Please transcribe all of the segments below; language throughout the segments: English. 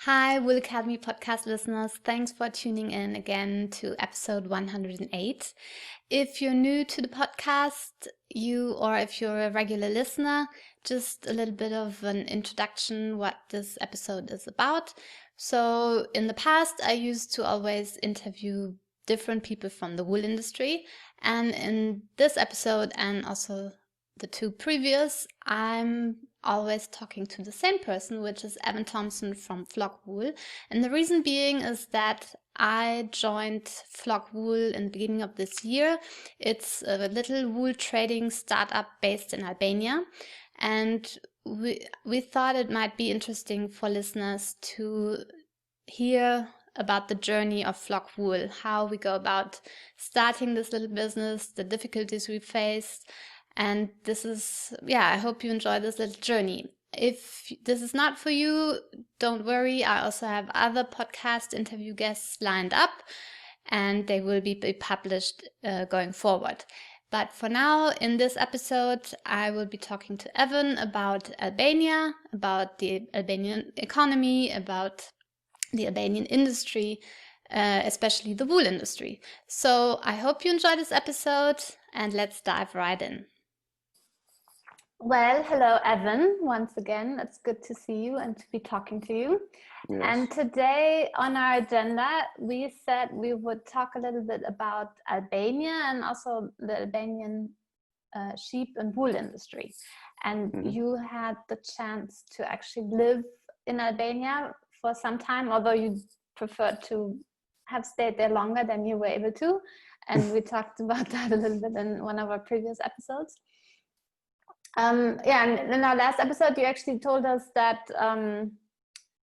Hi, Will Academy podcast listeners. Thanks for tuning in again to episode 108. If you're new to the podcast, or if you're a regular listener, just a little bit of an introduction what this episode is about. So in the past, I used to always interview different people from the wool industry. And in this episode and also the two previous, I'm always talking to the same person, which is Evan Thomsen from Flock Wool. And the reason being is that I joined Flock Wool in the beginning of this year. It's a little wool trading startup based in Albania. And we thought it might be interesting for listeners to hear about the journey of Flock Wool, how we go about starting this little business, the difficulties we faced. And this is, I hope you enjoy this little journey. If this is not for you, don't worry. I also have other podcast interview guests lined up, and they will be published going forward. But for now, in this episode, I will be talking to Evan about Albania, about the Albanian economy, about the Albanian industry, especially the wool industry. So I hope you enjoy this episode, and let's dive right in. Well, hello, Evan. Once again, it's good to see you and to be talking to you. Yes. And today on our agenda, we said we would talk a little bit about Albania and also the Albanian sheep and wool industry. And you had the chance to actually live in Albania for some time, although you preferred to have stayed there longer than you were able to. And we talked about that a little bit in one of our previous episodes. And in our last episode, you actually told us that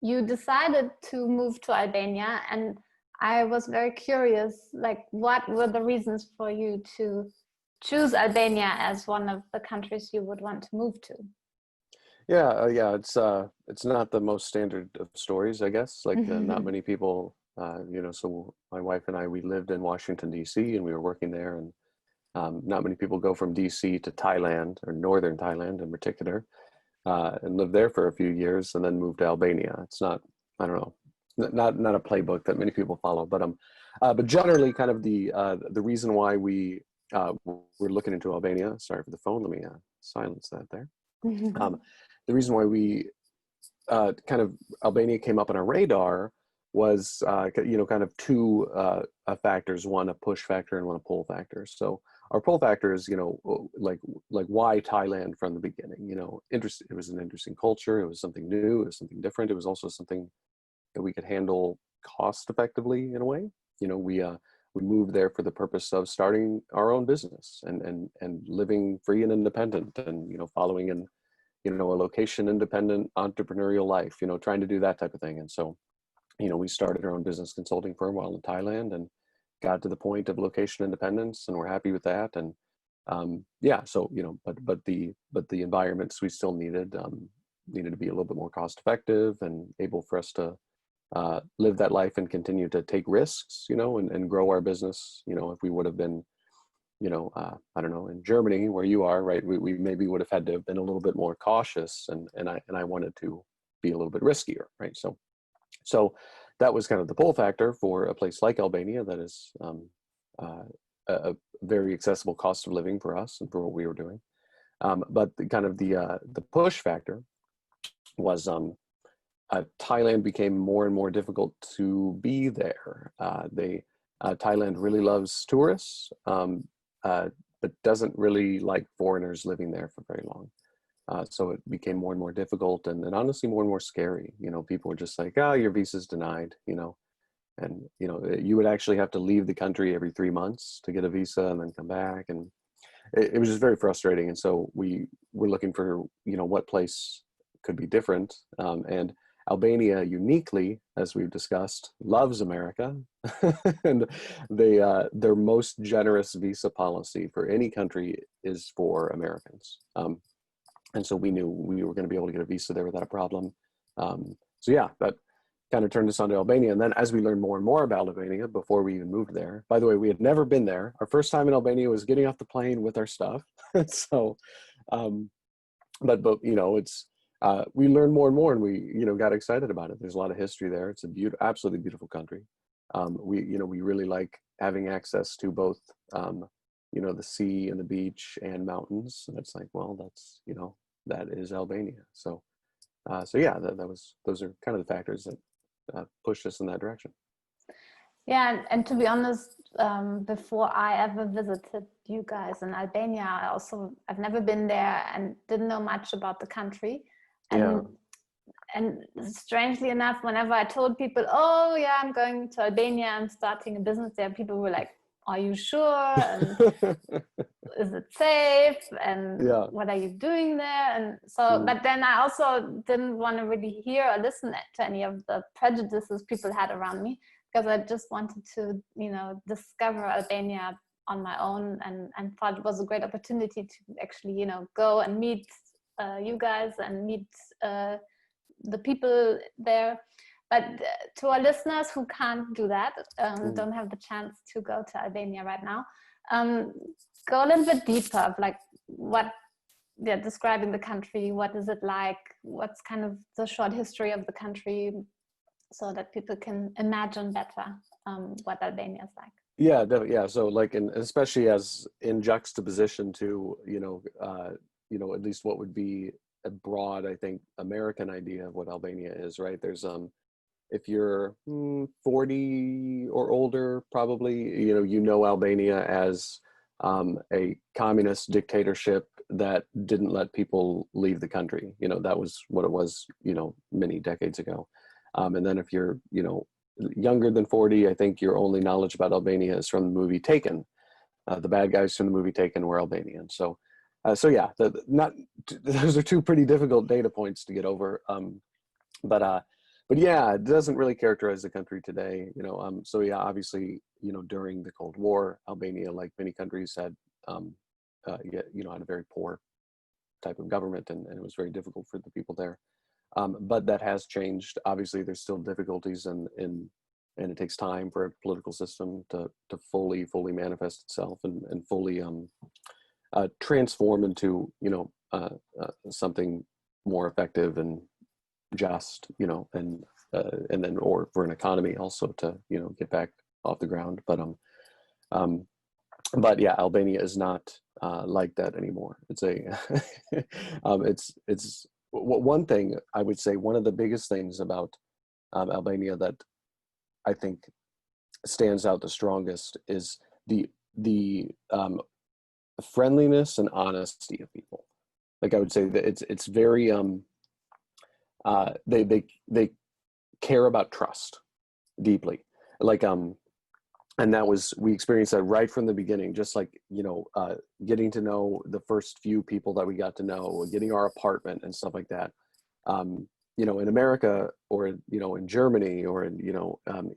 you decided to move to Albania, and I was very curious, like, what were the reasons for you to choose Albania as one of the countries you would want to move to? It's not the most standard of stories, I guess. Like not many people, So my wife and I, we lived in Washington D.C. and we were working there, and not many people go from DC to Thailand, or northern Thailand in particular, and live there for a few years and then move to Albania. It's not, I don't know, not a playbook that many people follow, but generally kind of the reason why we're looking into Albania, sorry for the phone, let me silence that there. The reason why we kind of Albania came up on our radar was, kind of two factors, one a push factor and one a pull factor. So our pull factor is, like why Thailand from the beginning? It was an interesting culture. It was something new. It was something different. It was also something that we could handle cost effectively in a way. We moved there for the purpose of starting our own business and living free and independent, and following in a location independent entrepreneurial life. Trying to do that type of thing. And so we started our own business consulting firm while in Thailand and got to the point of location independence, and we're happy with that. And but the environments we still needed to be a little bit more cost effective and able for us to live that life and continue to take risks, and grow our business. If we would have been, I don't know, in Germany where you are, right, we maybe would have had to have been a little bit more cautious, and I wanted to be a little bit riskier, right? So that was kind of the pull factor for a place like Albania that is a very accessible cost of living for us and for what we were doing. But the push factor was Thailand became more and more difficult to be there. Thailand really loves tourists, but doesn't really like foreigners living there for very long. So it became more and more difficult, and honestly more and more scary. People were just like, "Oh, your visa's denied," and you would actually have to leave the country every 3 months to get a visa and then come back, and it was just very frustrating. And so we were looking for what place could be different, and Albania uniquely, as we've discussed, loves America, and their most generous visa policy for any country is for Americans. And so we knew we were going to be able to get a visa there without a problem. That kind of turned us on to Albania. And then as we learned more and more about Albania before we even moved there, by the way, we had never been there. Our first time in Albania was getting off the plane with our stuff. So, but it's we learned more and more, and we, got excited about it. There's a lot of history there. It's a absolutely beautiful country. We really like having access to both, the sea and the beach and mountains. And it's like, well, that's, that is Albania. So yeah, those are kind of the factors that pushed us in that direction. Yeah, and to be honest, before I ever visited you guys in Albania, I've never been there and didn't know much about the country. And strangely enough, whenever I told people, oh yeah, I'm going to Albania, I'm starting a business there, people were like, are you sure? And is it safe? And what are you doing there? And so, but then I also didn't want to really hear or listen to any of the prejudices people had around me, because I just wanted to, discover Albania on my own, and thought it was a great opportunity to actually, go and meet you guys and meet the people there. But to our listeners who can't do that, don't have the chance to go to Albania right now, go a little bit deeper of like describing the country. What is it like? What's kind of the short history of the country, so that people can imagine better what Albania is like. Yeah, definitely. Yeah. So like, especially as in juxtaposition to, at least what would be a broad, I think, American idea of what Albania is, right? There's, if you're 40 or older, probably, Albania as a communist dictatorship that didn't let people leave the country. That was what it was, many decades ago. And then if you're, younger than 40, I think your only knowledge about Albania is from the movie Taken. The bad guys from the movie Taken were Albanian. So yeah, those are two pretty difficult data points to get over. But yeah, it doesn't really characterize the country today. So yeah, obviously, during the Cold War, Albania, like many countries, had, had a very poor type of government, and it was very difficult for the people there. But that has changed. Obviously, there's still difficulties, and it takes time for a political system to fully manifest itself and fully transform into something more effective and just, and then, or for an economy also to get back off the ground. But yeah, Albania is not like that anymore. It's it's one thing I would say, one of the biggest things about Albania that I think stands out the strongest is the friendliness and honesty of people. Like, I would say that it's very they care about trust deeply. Like and we experienced that right from the beginning, just like, getting to know the first few people that we got to know, getting our apartment and stuff like that. In America, or, in Germany, or in,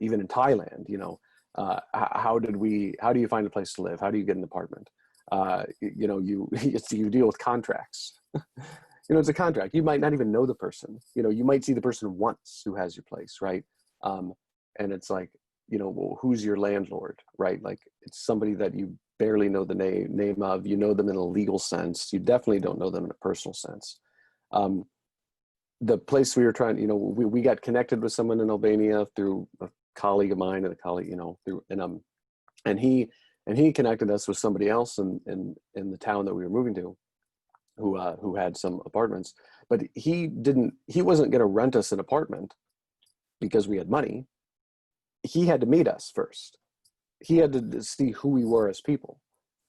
even in Thailand, how do you find a place to live? How do you get an apartment? You deal with contracts. It's a contract. You might not even know the person. You might see the person once who has your place, right? And it's like, well, who's your landlord, right? Like, it's somebody that you barely know the name of. You know them in a legal sense. You definitely don't know them in a personal sense. The place we were trying, we got connected with someone in Albania through a colleague of mine, and a colleague, and he connected us with somebody else in the town that we were moving to, who had some apartments. But he wasn't going to rent us an apartment because we had money. He had to meet us first. He had to see who we were as people.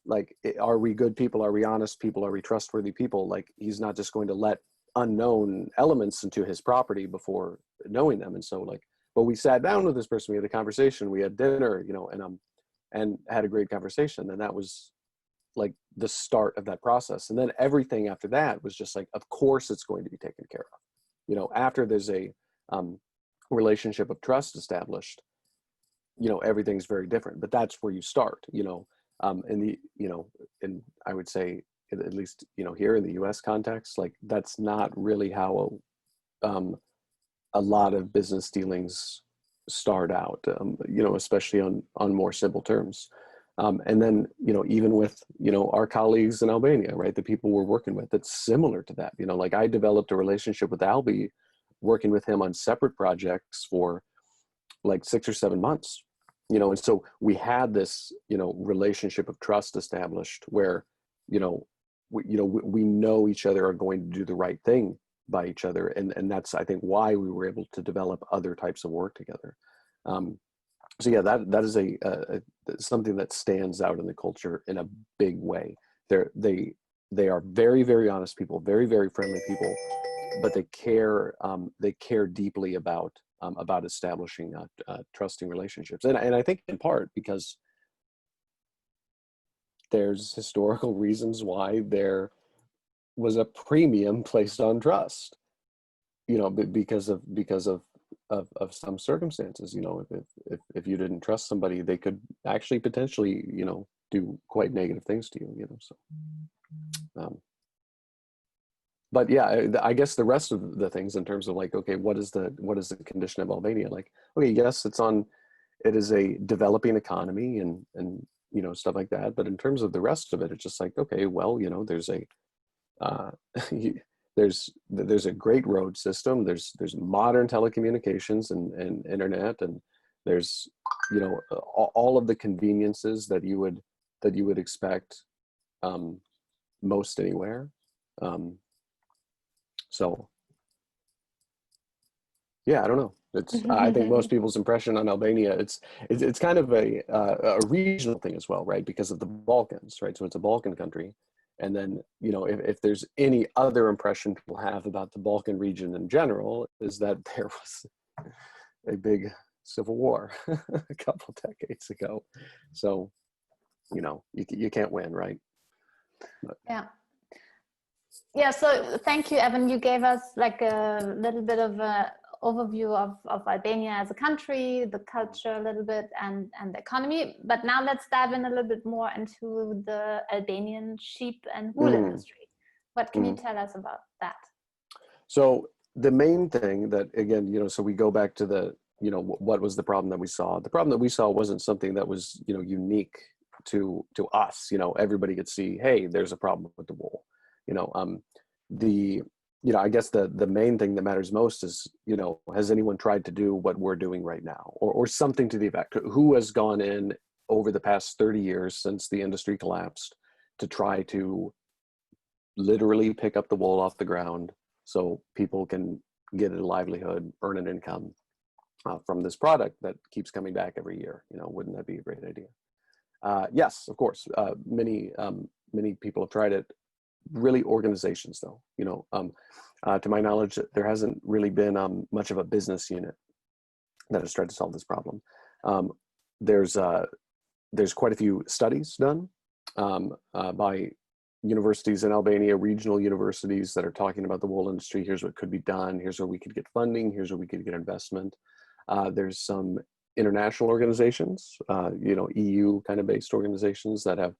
Like, are we good people? Are we honest people? Are we trustworthy people? Like, he's not just going to let unknown elements into his property before knowing them. And so, like, but we sat down with this person, we had a conversation, we had dinner, and had a great conversation. And that was like the start of that process. And then everything after that was just like, of course it's going to be taken care of. After there's a relationship of trust established, everything's very different. But that's where you start, and I would say, at least, here in the US context, like, that's not really how a lot of business dealings start out, especially on more simple terms. And then, even with, our colleagues in Albania, right, the people we're working with, it's similar to that. Like I developed a relationship with Albie, working with him on separate projects for like 6 or 7 months, and so we had this, relationship of trust established where, we know each other are going to do the right thing by each other. And that's, I think, why we were able to develop other types of work together. So yeah, that is a something that stands out in the culture in a big way. They are very, very honest people, very, very friendly people, but they care deeply about establishing trusting relationships. And I think in part because there's historical reasons why there was a premium placed on trust, because of some circumstances. If you didn't trust somebody, they could actually potentially, do quite negative things to you. So but yeah, I guess the rest of the things in terms of like, okay, what is the condition of Albania? Like, okay, yes, it is a developing economy and stuff like that. But in terms of the rest of it, it's just like, okay, well, there's a there's a great road system. There's modern telecommunications and internet, and there's all of the conveniences that you would expect most anywhere. So yeah, I don't know. I think most people's impression on Albania, it's kind of a regional thing as well, right? Because of the Balkans, right? So it's a Balkan country. And then, if there's any other impression people have about the Balkan region in general, is that there was a big civil war a couple decades ago. So, you can't win, right? But. Yeah, so thank you, Evan. You gave us like a little bit of an overview of Albania as a country, the culture a little bit, and the economy. But now let's dive in a little bit more into the Albanian sheep and wool industry. What can you tell us about that? So the main thing that, again, so we go back to the, what was the problem that we saw? The problem that we saw wasn't something that was, unique to us. Everybody could see, hey, there's a problem with the wool. I guess the main thing that matters most is, has anyone tried to do what we're doing right now, or something to the effect? Who has gone in over the past 30 years since the industry collapsed to try to literally pick up the wool off the ground so people can get a livelihood, earn an income from this product that keeps coming back every year? Wouldn't that be a great idea? Yes, of course. Many people have tried it. Really, organizations, though, to my knowledge, there hasn't really been much of a business unit that has tried to solve this problem. There's quite a few studies done by universities in Albania, regional universities, that are talking about the wool industry. Here's what could be done. Here's where we could get funding. Here's where we could get investment. There's some international organizations, EU kind of based organizations that have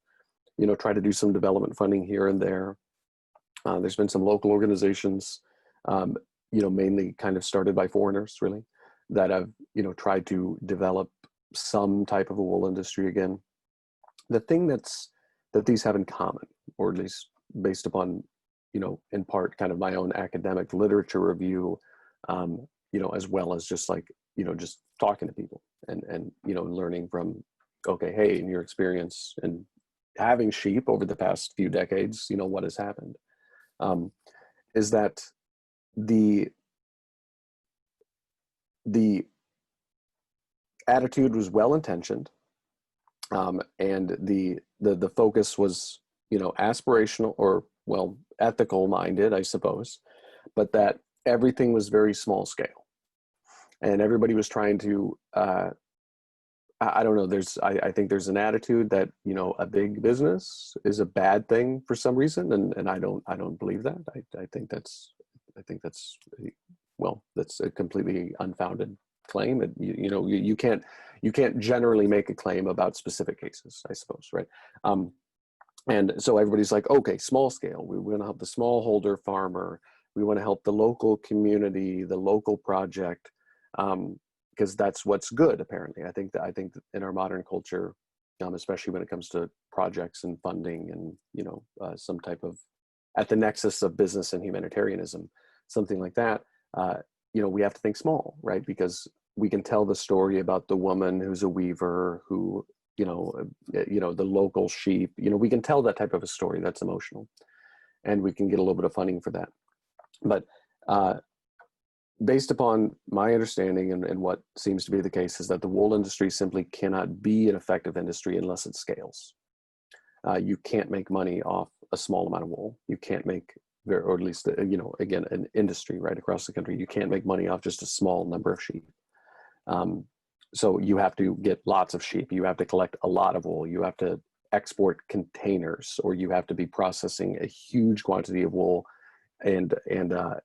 try to do some development funding here and there. There's been some local organizations, mainly kind of started by foreigners, really, that have, tried to develop some type of a wool industry again. The thing that these have in common, or at least based upon, in part kind of my own academic literature review, as well as just like, just talking to people and learning from, okay, hey, in your experience and having sheep over the past few decades, what has happened, is that the attitude was well-intentioned, and the focus was, aspirational, or, well, ethical minded, I suppose, but that everything was very small scale, and everybody was trying to, I don't know. I think there's an attitude that, a big business is a bad thing for some reason. And I don't believe that. I think that's, well, that's a completely unfounded claim. And you can't generally make a claim about specific cases, I suppose. Right. And so everybody's like, okay, small scale. We want to help the smallholder farmer. We want to help the local community, the local project. Because that's what's good, apparently. I think that in our modern culture, especially when it comes to projects and funding and, some type of at the nexus of business and humanitarianism, something like that. We have to think small, right? Because we can tell the story about the woman who's a weaver who, the local sheep, we can tell that type of a story that's emotional, and we can get a little bit of funding for that. But based upon my understanding and what seems to be the case is that the wool industry simply cannot be an effective industry unless it scales. You can't make money off a small amount of wool. You can't make, or at least, again, an industry right across the country, you can't make money off just a small number of sheep. So you have to get lots of sheep. You have to collect a lot of wool. You have to export containers, or you have to be processing a huge quantity of wool and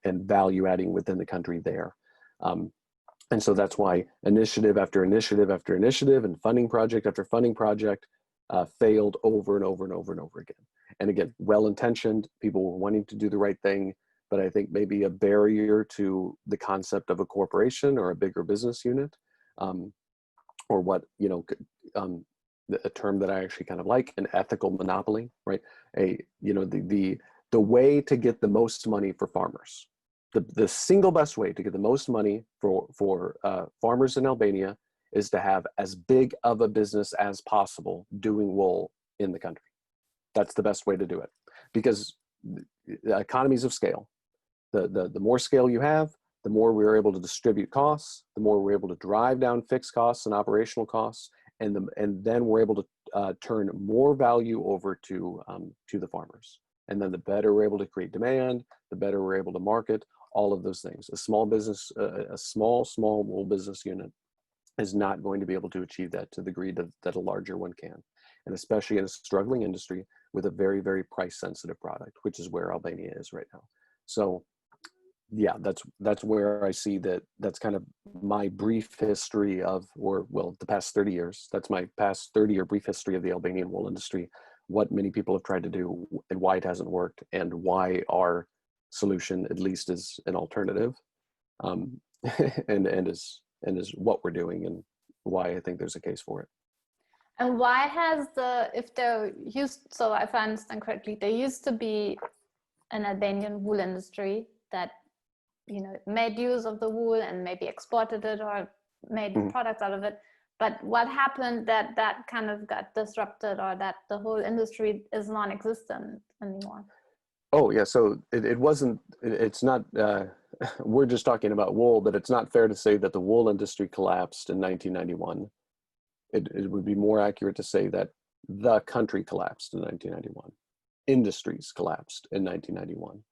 value adding within the country there. And so that's why initiative after initiative after initiative and funding project after funding project failed over and over and over and over again. And again, well-intentioned, people were wanting to do the right thing, but I think maybe a barrier to the concept of a corporation or a bigger business unit, or what, a term that I actually kind of like, an ethical monopoly, right? The way to get the most money for farmers, the single best way to get the most money for farmers in Albania is to have as big of a business as possible doing wool in the country. That's the best way to do it, because the economies of scale, the more scale you have, the more we're able to distribute costs, the more we're able to drive down fixed costs and operational costs, and then we're able to turn more value over to the farmers. And then the better we're able to create demand, the better we're able to market, all of those things. A small business, a small wool business unit is not going to be able to achieve that to the degree that a larger one can. And especially in a struggling industry with a very, very price sensitive product, which is where Albania is right now. So yeah, that's where I see that's kind of my brief history of, the past 30 years. That's my past 30-year brief history of the Albanian wool industry, what many people have tried to do and why it hasn't worked, and why our solution at least is an alternative, and is what we're doing, and why I think there's a case for it. And why has so if I understand correctly, there used to be an Albanian wool industry that made use of the wool and maybe exported it or made products out of it. But what happened that kind of got disrupted, or that the whole industry is non-existent anymore? Oh yeah, so it's not, we're just talking about wool, but it's not fair to say that the wool industry collapsed in 1991. It would be more accurate to say that the country collapsed in 1991. Industries collapsed in 1991.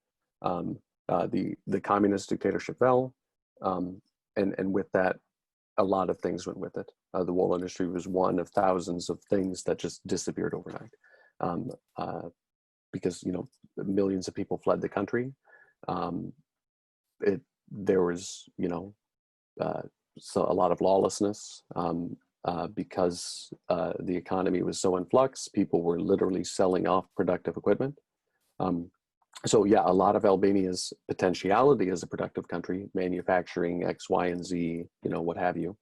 The communist dictatorship fell, and with that, a lot of things went with it. The wool industry was one of thousands of things that just disappeared overnight, because millions of people fled the country. There was so a lot of lawlessness, because the economy was so in flux. People were literally selling off productive equipment. So yeah, a lot of Albania's potentiality as a productive country, manufacturing X, Y, and Z, what have you,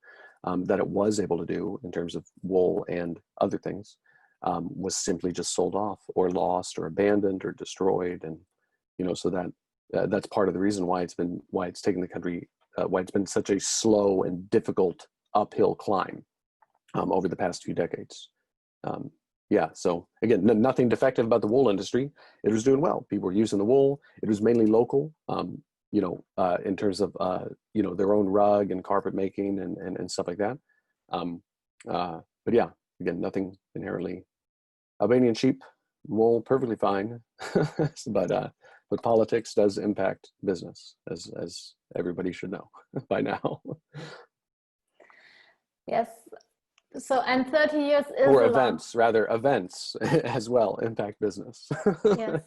that it was able to do in terms of wool and other things, was simply just sold off or lost or abandoned or destroyed. And, so that's part of the reason why it's taken the country, why it's been such a slow and difficult uphill climb over the past few decades. Yeah, so again, nothing defective about the wool industry. It was doing well. People were using the wool. It was mainly local, in terms of, their own rug and carpet making and stuff like that. But yeah, again, nothing inherently. Albanian sheep, wool, perfectly fine. But politics does impact business, as everybody should know by now. Yes. So, and 30 years is or events as well impact business. Yes.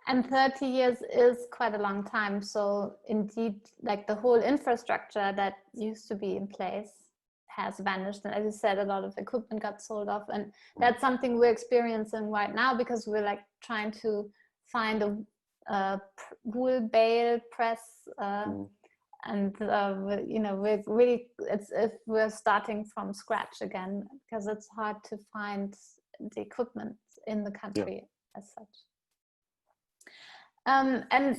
And 30 years is quite a long time. So indeed, like the whole infrastructure that used to be in place has vanished. And as you said, a lot of equipment got sold off. And that's something we're experiencing right now, because we're like trying to find a wool bale press we're really, it's if we're starting from scratch again, because it's hard to find the equipment in the country as such. And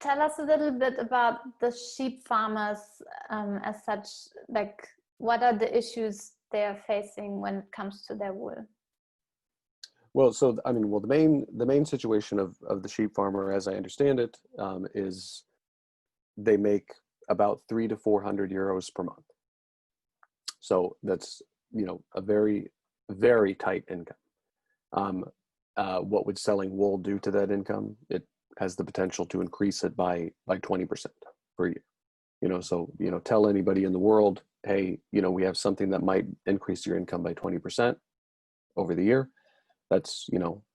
tell us a little bit about the sheep farmers as such. Like, what are the issues they are facing when it comes to their wool? Well, so the main situation of the sheep farmer, as I understand it, is they make about 300 to 400 euros per month. So that's, a very, very tight income. What would selling wool do to that income? It has the potential to increase it by 20% per year. So, tell anybody in the world, hey, we have something that might increase your income by 20% over the year. That's,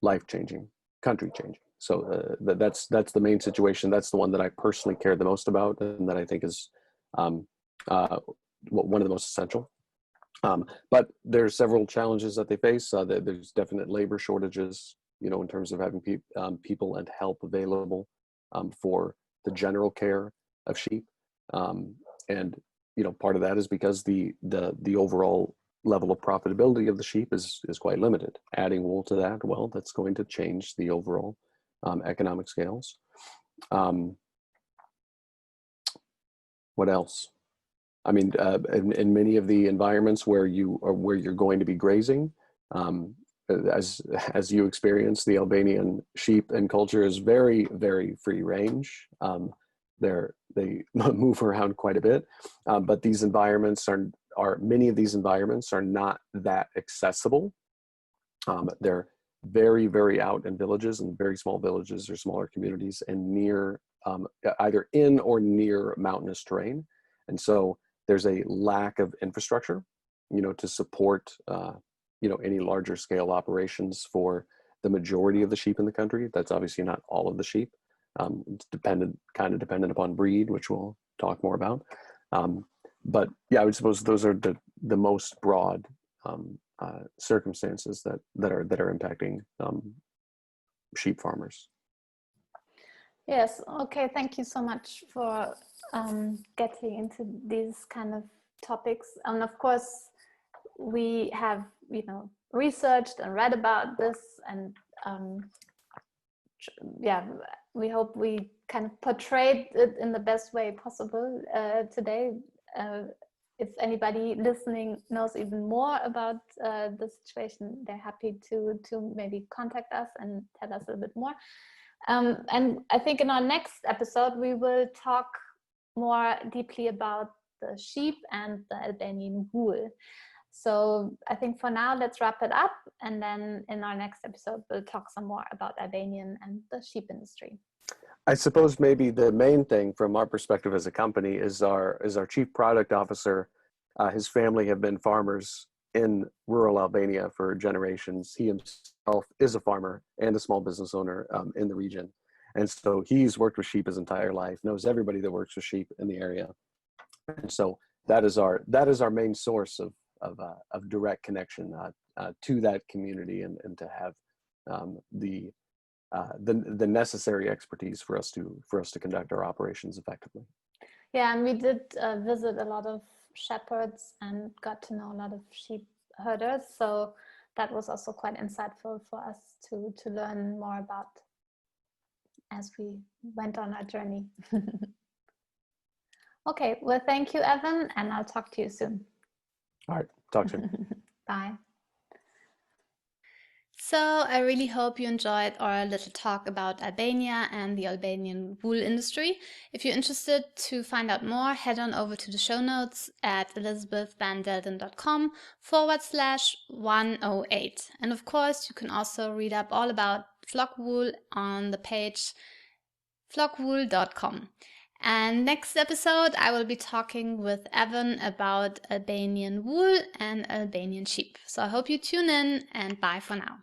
life-changing, country-changing. So that's the main situation. That's the one that I personally care the most about, and that I think is one of the most essential. But there's several challenges that they face. There's definite labor shortages, in terms of having people and help available for the general care of sheep. And part of that is because the overall level of profitability of the sheep is quite limited. Adding wool to that, well, that's going to change the overall economic scales. What else? I mean, in many of the environments where you're going to be grazing, as you experience, the Albanian sheep and culture is very, very free range. They move around quite a bit, but these environments many of these environments are not that accessible. They're very, very out in villages, and very small villages or smaller communities, and near either in or near mountainous terrain. And so there's a lack of infrastructure, to support, any larger scale operations for the majority of the sheep in the country. That's obviously not all of the sheep. It's kind of dependent upon breed, which we'll talk more about. But yeah, I would suppose those are the most broad circumstances that are impacting sheep farmers. Yes. Okay. Thank you so much for getting into these kind of topics. And of course, we have, researched and read about this, and we hope we kind of portrayed it in the best way possible today. If anybody listening knows even more about the situation, they're happy to maybe contact us and tell us a little bit more. And I think in our next episode, we will talk more deeply about the sheep and the Albanian wool. So I think for now, let's wrap it up. And then in our next episode, we'll talk some more about Albanian and the sheep industry. I suppose maybe the main thing from our perspective as a company is our chief product officer. His family have been farmers in rural Albania for generations. He himself is a farmer and a small business owner in the region. And so he's worked with sheep his entire life, knows everybody that works with sheep in the area. And so that is our main source of direct connection to that community, and to have the necessary expertise for us to conduct our operations effectively. Yeah, and we did visit a lot of shepherds and got to know a lot of sheep herders. So that was also quite insightful for us to learn more about as we went on our journey. Okay, well, thank you, Evan, and I'll talk to you soon. All right, talk soon. Bye. So I really hope you enjoyed our little talk about Albania and the Albanian wool industry. If you're interested to find out more, head on over to the show notes at elisabethvandelden.com/108. And of course, you can also read up all about flock wool on the page flockwool.com. And next episode, I will be talking with Evan about Albanian wool and Albanian sheep. So I hope you tune in, and bye for now.